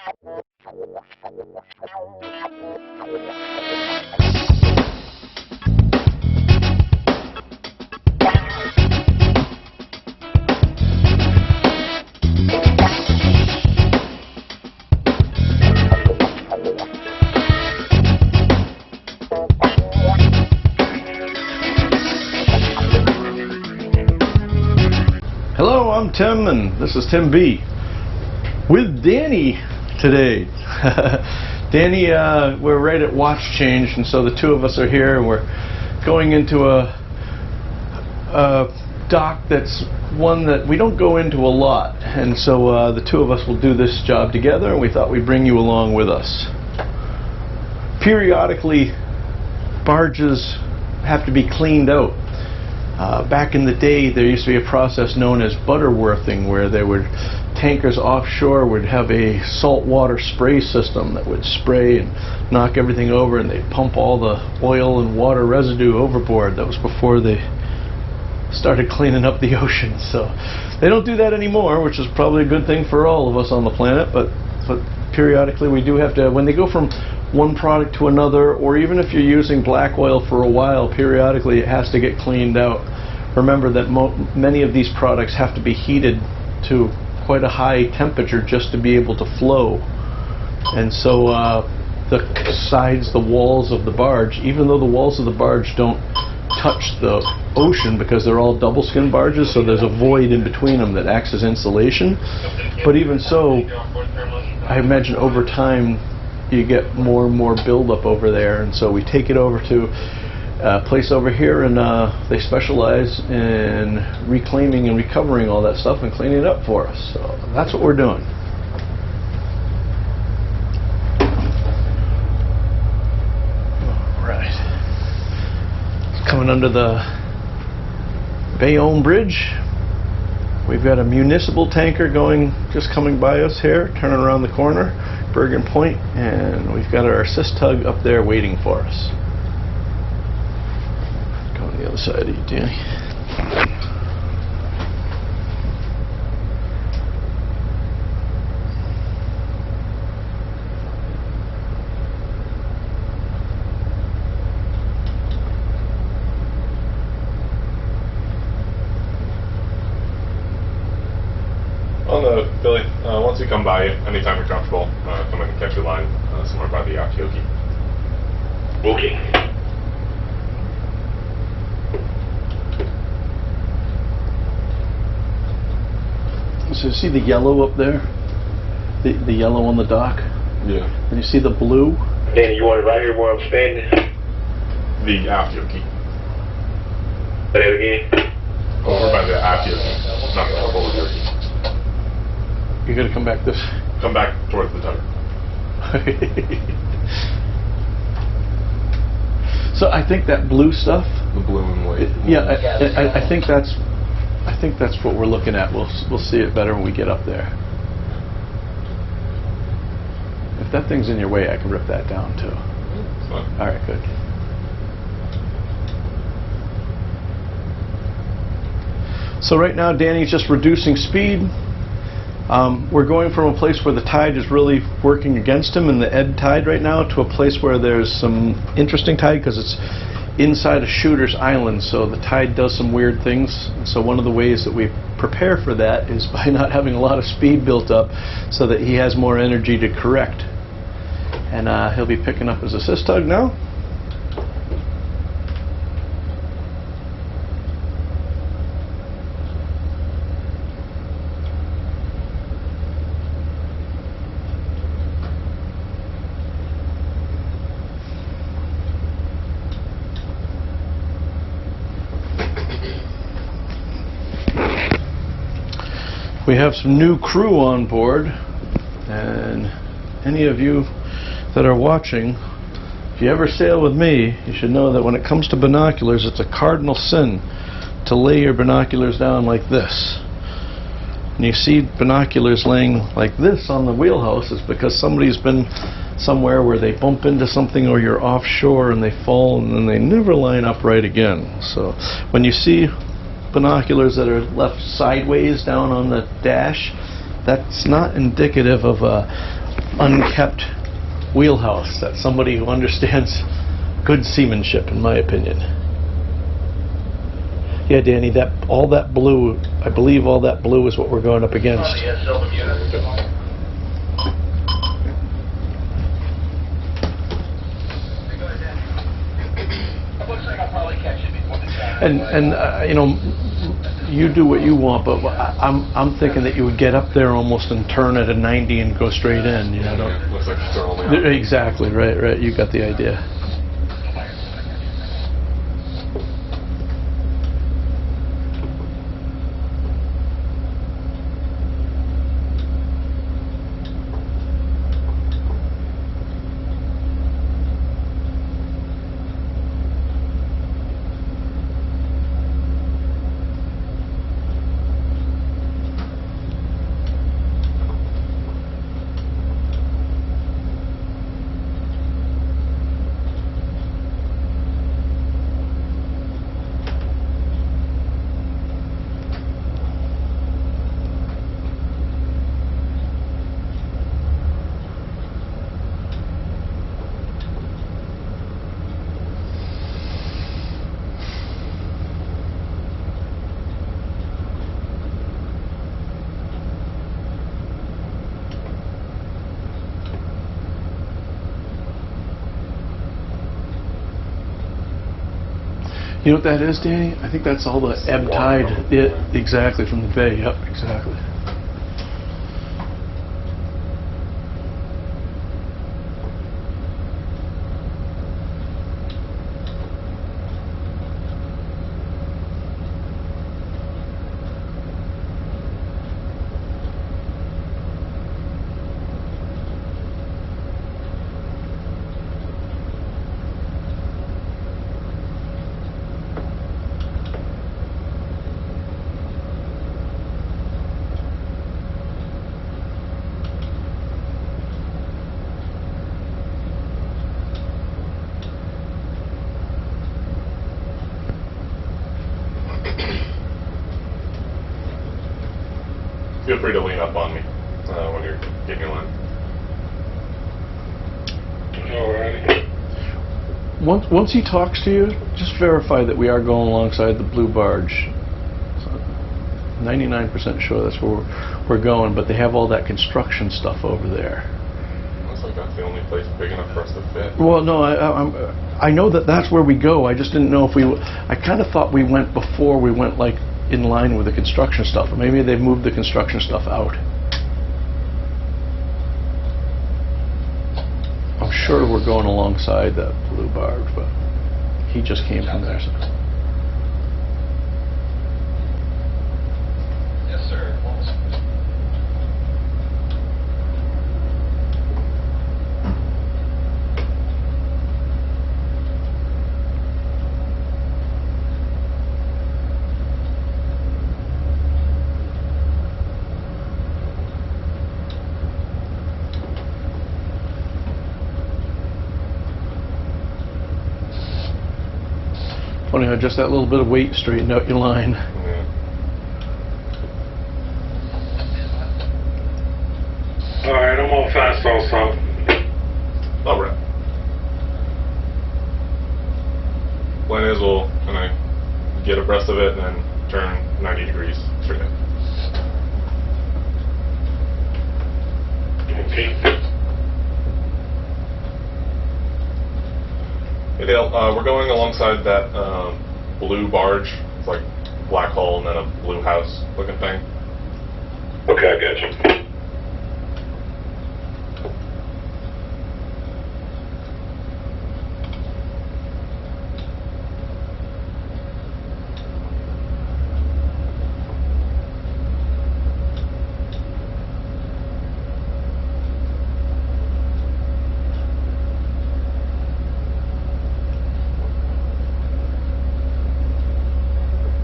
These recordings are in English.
Hello, I'm Tim, and this is Tim B. with Danny today. Danny, we're right at watch change, and so the two of us are here, and we're going into a dock that's one that we don't go into a lot, and so the two of us will do this job together, and we thought we'd bring you along with us. Periodically, barges have to be cleaned out. Back in the day, there used to be a process known as butterworthing, where there would tankers offshore would have a saltwater spray system that would spray and knock everything over, and they'd pump all the oil and water residue overboard. That was before they started cleaning up the ocean. So they don't do that anymore, which is probably a good thing for all of us on the planet, but periodically we do have to, when they go from one product to another, or even if you're using black oil for a while, periodically it has to get cleaned out. Remember that many of these products have to be heated to quite a high temperature just to be able to flow. And so the sides, the walls of the barge, even though the walls of the barge don't touch the ocean because they're all double skin barges, so there's a void in between them that acts as insulation. But even so, I imagine over time you get more and more buildup over there, and so we take it over to a place over here, and they specialize in reclaiming and recovering all that stuff and cleaning it up for us. So that's what we're doing. All right. Coming under the Bayonne Bridge. We've got a municipal tanker just coming by us here, turning around the corner, Bergen Point, and we've got our assist tug up there waiting for us. Go on the other side of you, Danny. Billy, once you come by, anytime you're comfortable, come in and catch your line somewhere by the Akioki. Okay. So see the yellow up there? The yellow on the dock? Yeah. And you see the blue? Danny, you want it right here where I'm standing? The Akioki. Say that again? Over by the Akioki, not the Akioki. You gotta come back this. Come back towards the tugger. So I think that blue stuff. The blue and white. Yeah, I think that's what we're looking at. We'll see it better when we get up there. If that thing's in your way, I can rip that down too. It's fine. All right, good. So right now, Danny's just reducing speed. We're going from a place where the tide is really working against him, and the ebb tide right now, to a place where there's some interesting tide because it's inside a shooter's island, so the tide does some weird things. So one of the ways that we prepare for that is by not having a lot of speed built up so that he has more energy to correct. And he'll be picking up his assist tug now. We have some new crew on board, and any of you that are watching, if you ever sail with me, you should know that when it comes to binoculars, it's a cardinal sin to lay your binoculars down like this. And you see binoculars laying like this on the wheelhouse, it's because somebody's been somewhere where they bump into something, or you're offshore and they fall, and then they never line up right again. So when you see binoculars that are left sideways down on the dash, That's not indicative of a unkept wheelhouse. That's somebody who understands good seamanship, in my opinion. Yeah, Danny, all that blue, I believe all that blue is what we're going up against. And you know, you do what you want, but I'm thinking that you would get up there almost and turn at a 90 and go straight in. You know, Yeah, looks like she's throwing me out. exactly right. You got the idea. You know what that is, Danny? I think that's all the ebb tide. Exactly, from the bay. Yep, exactly. Feel free to lean up on me when you're getting your line. Alright. Once he talks to you, just verify that we are going alongside the blue barge. 99% sure that's where we're going, but they have all that construction stuff over there. Looks like that's the only place big enough for us to fit. Well, no, I know that that's where we go. I just didn't know if we. I kind of thought we went before we went like in line with the construction stuff, or maybe they've moved the construction stuff out. I'm sure we're going alongside that blue barge, but he just came from there. So. Yes, sir. Funny how just that little bit of weight straightened out your line. Yeah. Alright, I'm all fast also. All right. Plan is we'll kind of get abreast of it and then turn 90 degrees straight in. Okay. Hey Dale, we're going alongside that blue barge. It's like black hull and then a blue house looking thing. Okay, I got you.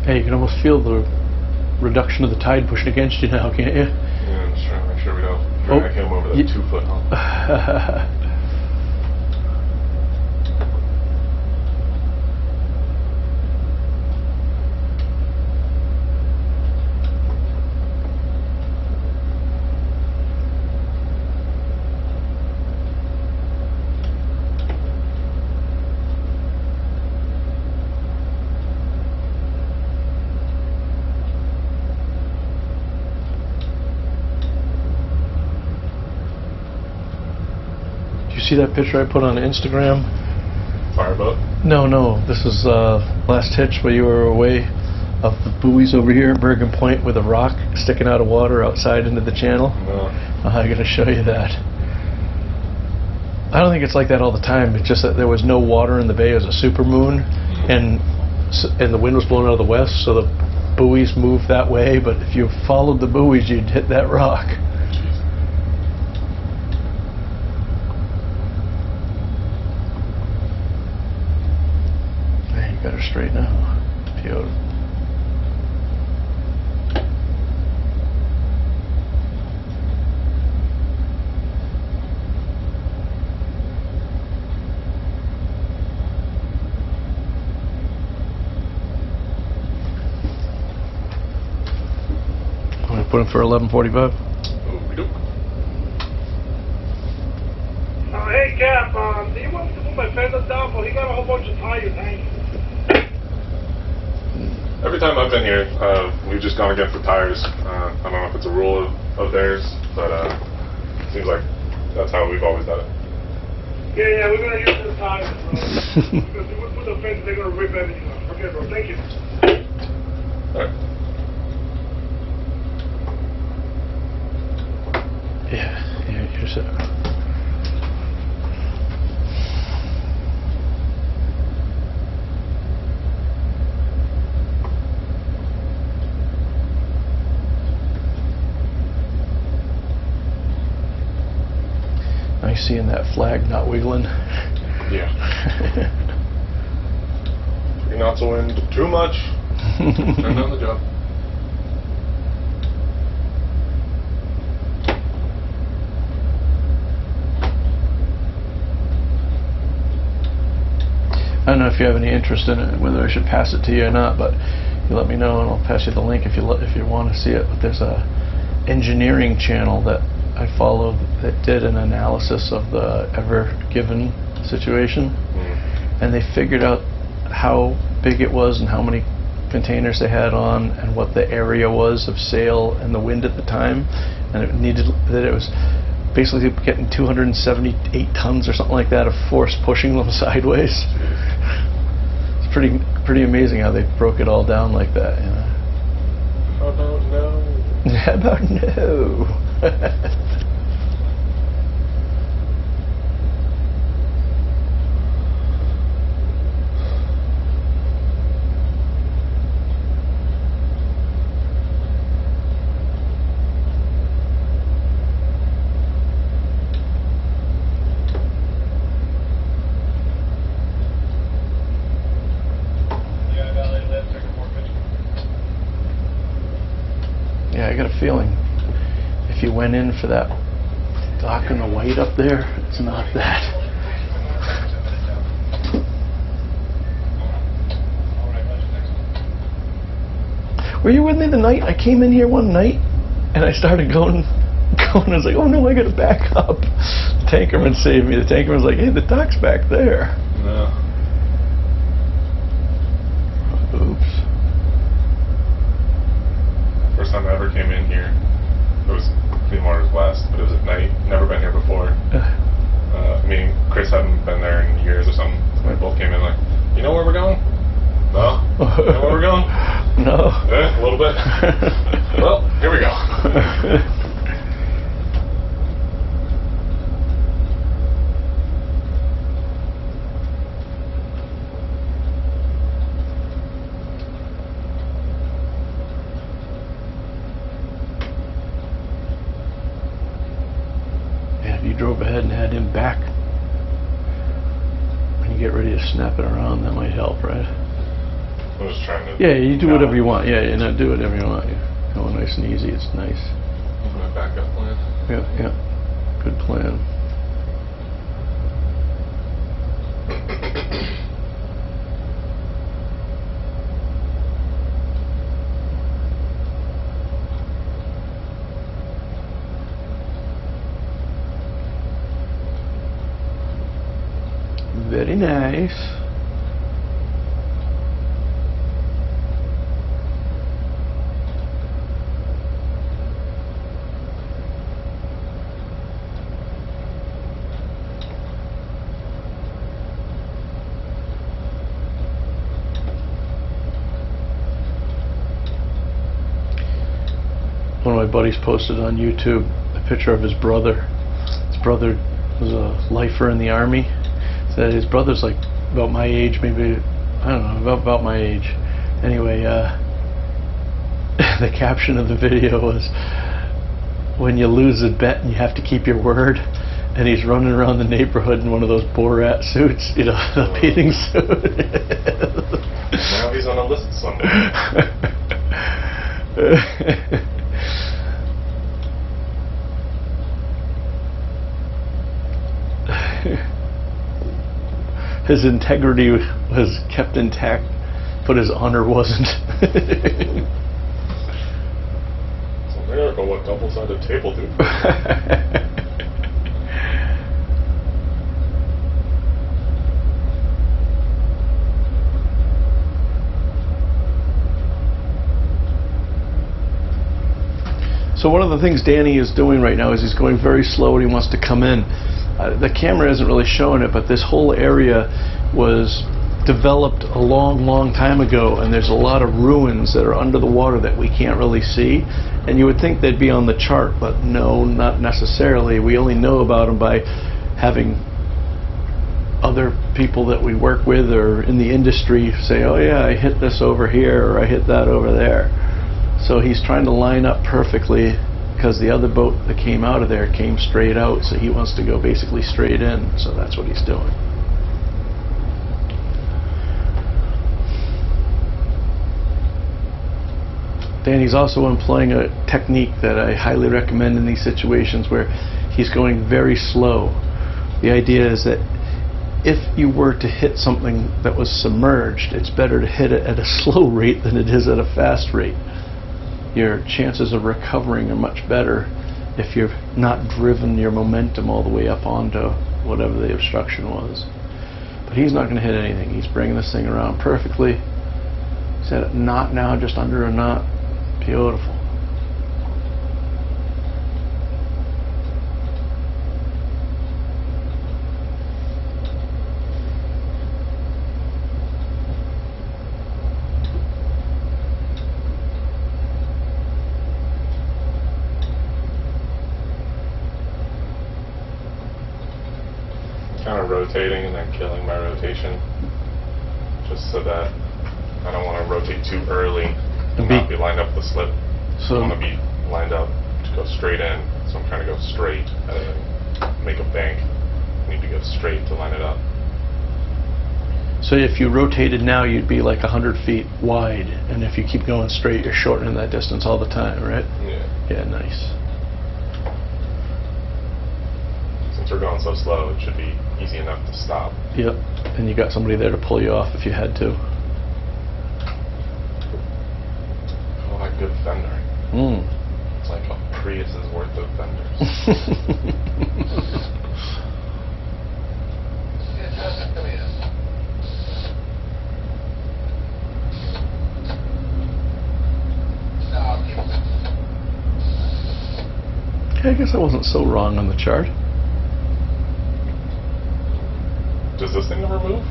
Hey, you can almost feel the reduction of the tide pushing against you now, can't you? Yeah, I'm just trying to make sure we don't drag him over the 2-foot hump. see that picture I put on Instagram? Fireboat. No. This is last hitch where you were away of the buoys over here at Bergen Point with a rock sticking out of water outside into the channel. No. I gotta show you that. I don't think it's like that all the time. It's just that there was no water in the bay. It was a super moon, and the wind was blowing out of the west, so the buoys moved that way. But if you followed the buoys, you'd hit that rock. There, you got her straight now. Beautiful. Put him for 11:45. Okey-doke. Hey, Cap, do you want me to put my fenders down? But he got a whole bunch of tires hanging. Every time I've been here, we've just gone again for tires. I don't know if it's a rule of theirs, but it seems like that's how we've always done it. Yeah, we're gonna use the tires, bro. Because if we put the fenders, they're gonna rip everything off. Okay, bro, thank you. All right. Yeah, you're set. Nice seeing that flag not wiggling. Yeah. Three knots of wind, too much. Turn down the job. I don't know if you have any interest in it, whether I should pass it to you or not, but you let me know and I'll pass you the link if you want to see it. But there's a engineering channel that I follow that did an analysis of the Ever Given situation, and they figured out how big it was and how many containers they had on and what the area was of sail and the wind at the time, and it was basically getting 278 tons or something like that of force pushing them sideways. It's pretty amazing how they broke it all down like that. You know? How about no? How about no? Yeah, I got a feeling if you went in for that dark and the white up there, it's not that. Were you with me the night? I came in here one night and I started going. I was like, oh no, I gotta back up. The tankerman saved me. The tankerman's like, hey, the dock's back there. No. Oops. First time I ever came in here, it was Clean Water's Blast, but it was at night. Never been here before. Me and Chris hadn't been there in years or something. So we both came in like, you know where we're going? No. You know where we're going? No. Yeah, a little bit. Well, here we go. You drove ahead and had him back when you get ready to snap it around, that might help, right? I was trying to... Yeah, you do whatever you want. Yeah, you know, do whatever you want. You go nice and easy, it's nice. My backup plan. Yeah, good plan. Very nice. my buddies posted on YouTube a picture of his brother. His brother was a lifer in the army. Said his brother's like about my age, maybe, I don't know, about my age. Anyway, the caption of the video was, "When you lose a bet and you have to keep your word," and he's running around the neighborhood in one of those Borat suits, you know, the bathing suit. Now he's on a list somewhere. His integrity was kept intact, but his honor wasn't. It's a miracle what double-sided table do. So one of the things Danny is doing right now is he's going very slow and he wants to come in. The camera isn't really showing it, but this whole area was developed a long time ago, and there's a lot of ruins that are under the water that we can't really see. And you would think they'd be on the chart, but no, not necessarily. We only know about them by having other people that we work with or in the industry say, "Oh yeah, I hit this over here," or "I hit that over there." So he's trying to line up perfectly, because the other boat that came out of there came straight out, so he wants to go basically straight in. So that's what he's doing. Danny's also employing a technique that I highly recommend in these situations, where he's going very slow. The idea is that if you were to hit something that was submerged, it's better to hit it at a slow rate than it is at a fast rate. Your chances of recovering are much better if you've not driven your momentum all the way up onto whatever the obstruction was. But he's not going to hit anything. He's bringing this thing around perfectly. He's at a knot now, just under a knot. Beautiful. Kind of rotating and then killing my rotation, just so that I don't want to rotate too early and not be lined up with the slip. So I want to be lined up to go straight in, so I'm trying to go straight rather than make a bank. I need to go straight to line it up. So if you rotated now, you'd be like 100 feet wide, and if you keep going straight, you're shortening that distance all the time, right? Yeah. Yeah, nice. Since we're going so slow, it should be easy enough to stop. Yep, and you got somebody there to pull you off if you had to. Oh, that good fender. It's like a Prius's worth of fenders. I guess I wasn't so wrong on the chart. Does this thing ever move?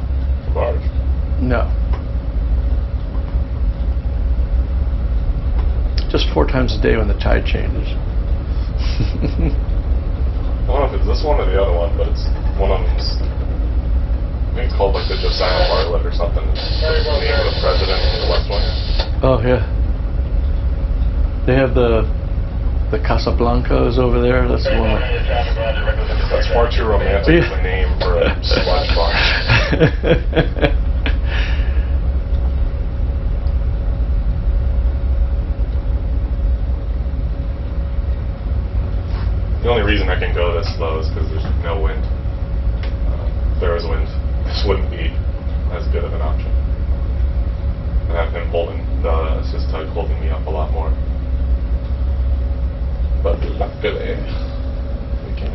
The barge? No. Just 4 times a day when the tide changes. I don't know if it's this one or the other one, but it's one of them's. I think it's called like the Josiah Bartlett or something. It's the name of the president in the West Wing. Oh yeah. They have the Casablancas over there. That's the one. That's far too romantic of a name for a sludge barge. The only reason I can go this slow is because there's no wind. If there was wind, this wouldn't be as good of an option. I'd have him holding the assist tug holding me up a lot more. But luckily, we can.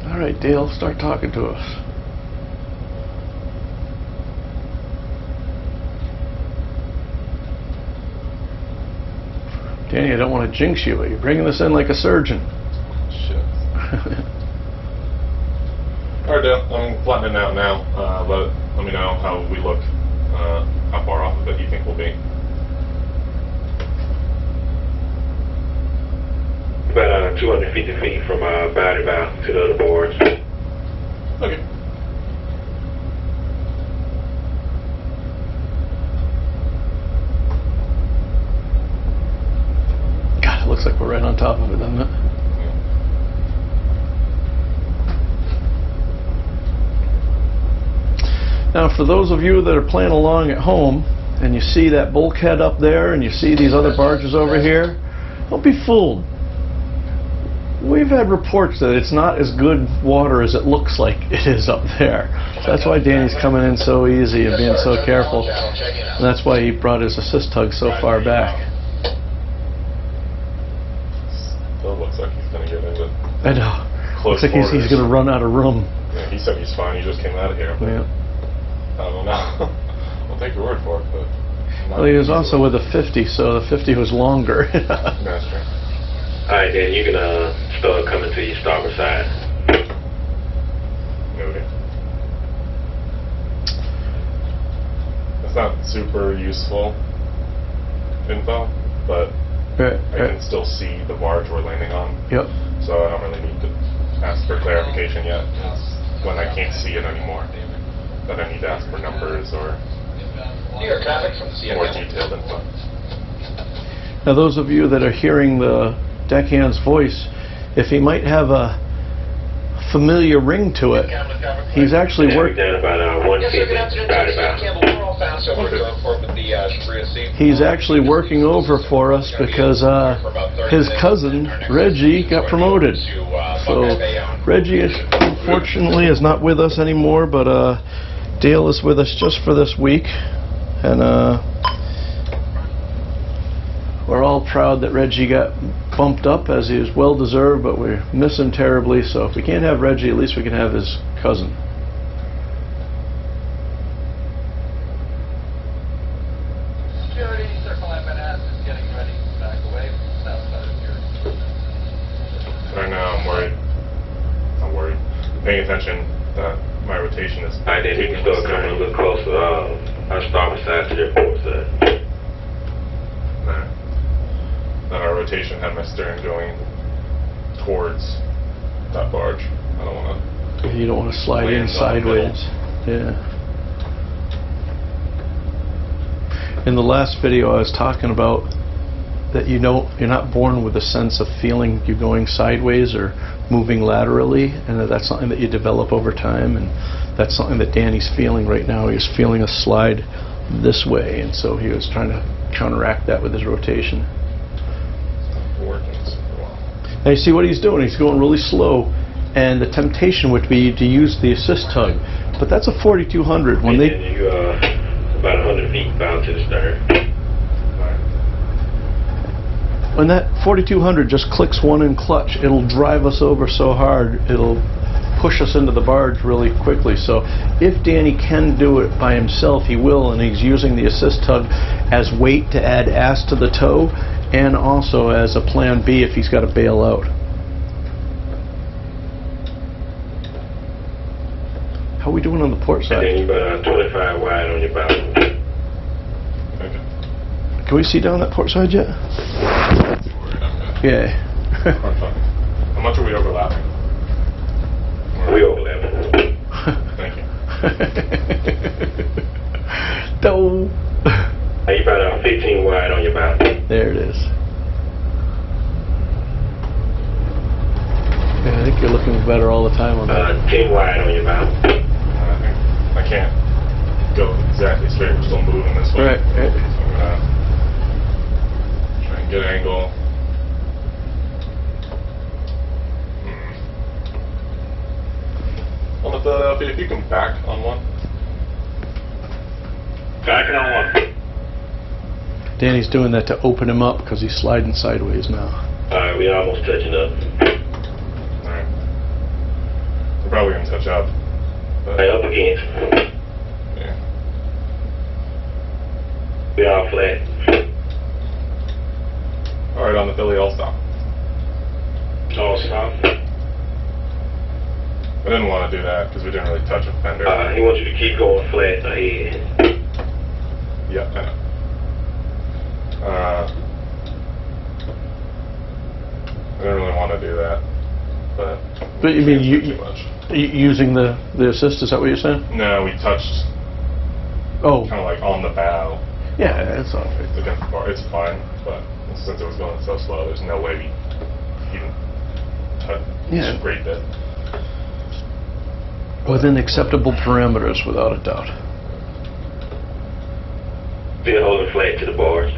All right, Dale, start talking to us. Danny, I don't want to jinx you, but you're bringing this in like a surgeon. Shit. I Alright, Dale, I'm flattening out now, but let me know how we look, how far off of it you think we'll be. About 250 feet from boundary bow to the other boards. Okay. God, it looks like we're right on top of it, doesn't it? Now, for those of you that are playing along at home, and you see that bulkhead up there, and you see these other barges over here, don't be fooled. We've had reports that it's not as good water as it looks like it is up there. So that's why Danny's coming in so easy and being so careful. And that's why he brought his assist tug so far back. Still looks like he's going to get into I know. close Looks like he's going to run out of room. Yeah, he said he's fine, he just came out of here. But Yeah. I don't know. I'll take your word for it, but... Well, he was also with a 50, so the 50 was longer. That's true. Alright, then you can start coming to your starboard side. Noted. It's not super useful info, but I can still see the barge we're landing on. Yep. So I don't really need to ask for clarification yet. It's when I can't see it anymore that I need to ask for numbers or more detailed info. Now, those of you that are hearing the deckhand's voice, if he might have a familiar ring to it, he's actually working. Down about 150 boundary bow. He's actually working over for us because his cousin Reggie got promoted. So Reggie, unfortunately, is not with us anymore, but Dale is with us just for this week, and we're all proud that Reggie got bumped up, as he is well deserved, but we miss him terribly. So if we can't have Reggie, at least we can have his cousin. Security, Circle M&S is getting ready to back away from the south side of your... Right now I'm worried. I'm worried. Paying attention that my rotation is... Alright, then you can start coming a little closer, our starboard side to their port side. That our rotation had my steering going towards that barge. I don't want to... You don't want to slide in sideways. Yeah. In the last video, I was talking about that you're not born with a sense of feeling you're going sideways or moving laterally, and that's something that you develop over time, and that's something that Danny's feeling right now. He's feeling a slide this way, and so he was trying to counteract that with his rotation. Working super well. Now you see what he's doing. He's going really slow, and the temptation would be to use the assist tug, but that's a 4200. When they you about 100 feet bound to the stern. when that 4200 just clicks one in clutch, it'll drive us over so hard, it'll push us into the barge really quickly. So if Danny can do it by himself, he will, and he's using the assist tug as weight to add ass to the tow, and also as a plan B if he's got to bail out. How are we doing on the port And then side? you about 25 wide on your bow. Okay. Can we see down that port side yet? Not too worried. I'm good. Yeah. I'm fine. How much are we overlapping? We overlap. Thank you. Doh. Now you about 15 wide on your bow. There it is. Yeah, I think you're looking better all the time on that. 10 wide on your bow. I can't go exactly straight. We're still moving this way. Right, right. So I'm gonna try and get an angle. On the Philadelphia, if you can back on one. Backing on one. Danny's doing that to open him up because he's sliding sideways now. Alright, we almost touching up. Alright. We're probably gonna touch up. But Right up against. yeah. We all flat. Alright, on the Philly, I'll stop. All stop. didn't want to do that because we didn't really touch a fender. He wants you to keep going flat ahead. Yeah, I know. I didn't really want to do that, but you mean too much. Using the assist? Is that what you're saying? No, we touched Oh, kind of like on the bow. yeah, it's all right. Against the bar. It's fine, but since it was going so slow, there's no way we even scraped it. Within acceptable parameters, without a doubt. Still holding flat to the barge.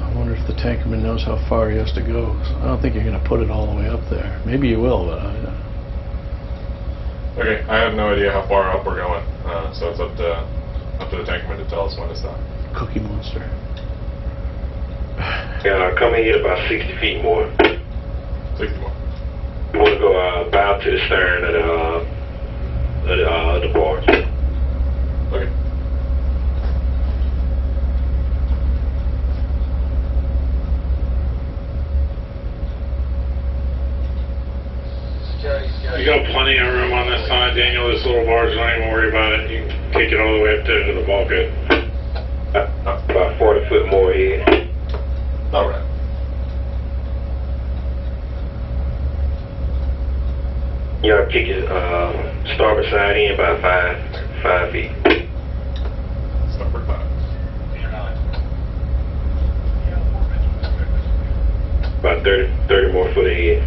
I wonder if the tankerman knows how far he has to go. I don't think you're going to put it all the way up there. Maybe you will, but Okay, I have no idea how far up we're going, so it's up to the tankerman to tell us when to stop. Cookie Monster. Come in here about 60 feet more. 60 more. You want to go bow to the stern of the barge. Okay. You got plenty of room on this side, Daniel. This little barge, don't even worry about it. You can kick it all the way up to the bulkhead. About 40 foot more here. All right. You gotta kick your starboard side in about 5 feet. Starboard 5. About 30 more foot ahead.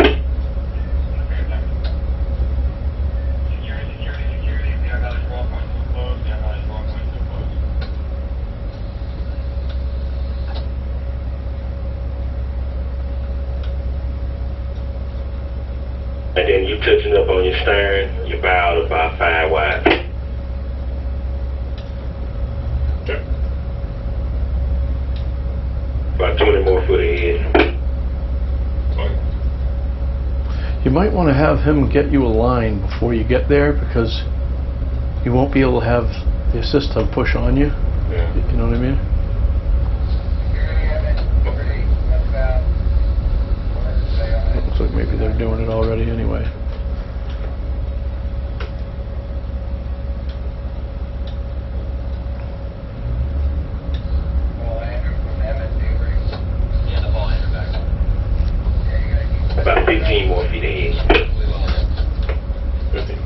And then you touching up on your stern, your bow about 5 wide. Okay. About 20 more foot ahead. 20. you might want to have him get you a line before you get there, because you won't be able to have the assist hub push on you. Yeah. You know what I mean? Looks like maybe they're doing it already anyway. About 15 more feet ahead. 15.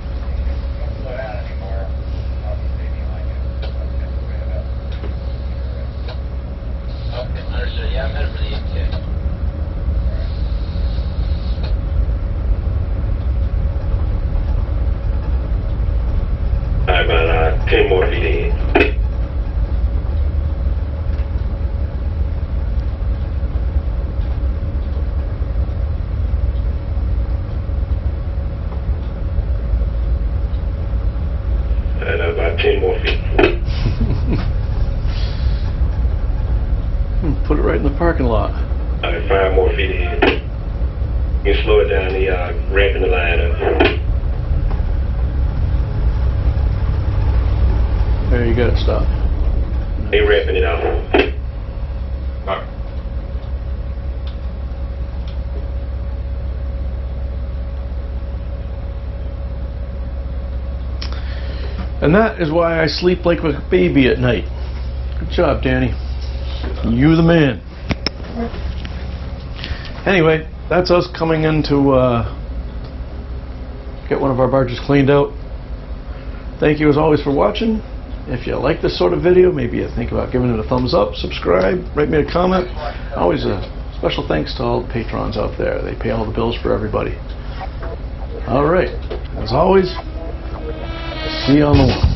Okay, understood. Yeah, I'm headed for the EMK. About 10 more feet ahead. And about 10 more feet. Put it right in the parking lot. 5 more feet ahead. You can slow it down, the ramping the line up. There, you got it stopped. They ramping it out. Alright. And that is why I sleep like a baby at night. Good job, Danny. You the man. Anyway, that's us coming in to get one of our barges cleaned out. Thank you as always for watching. If you like this sort of video, maybe you think about giving it a thumbs up, subscribe, write me a comment. Always a special thanks to all the patrons out there. They pay all the bills for everybody. All right. As always, see you on the one.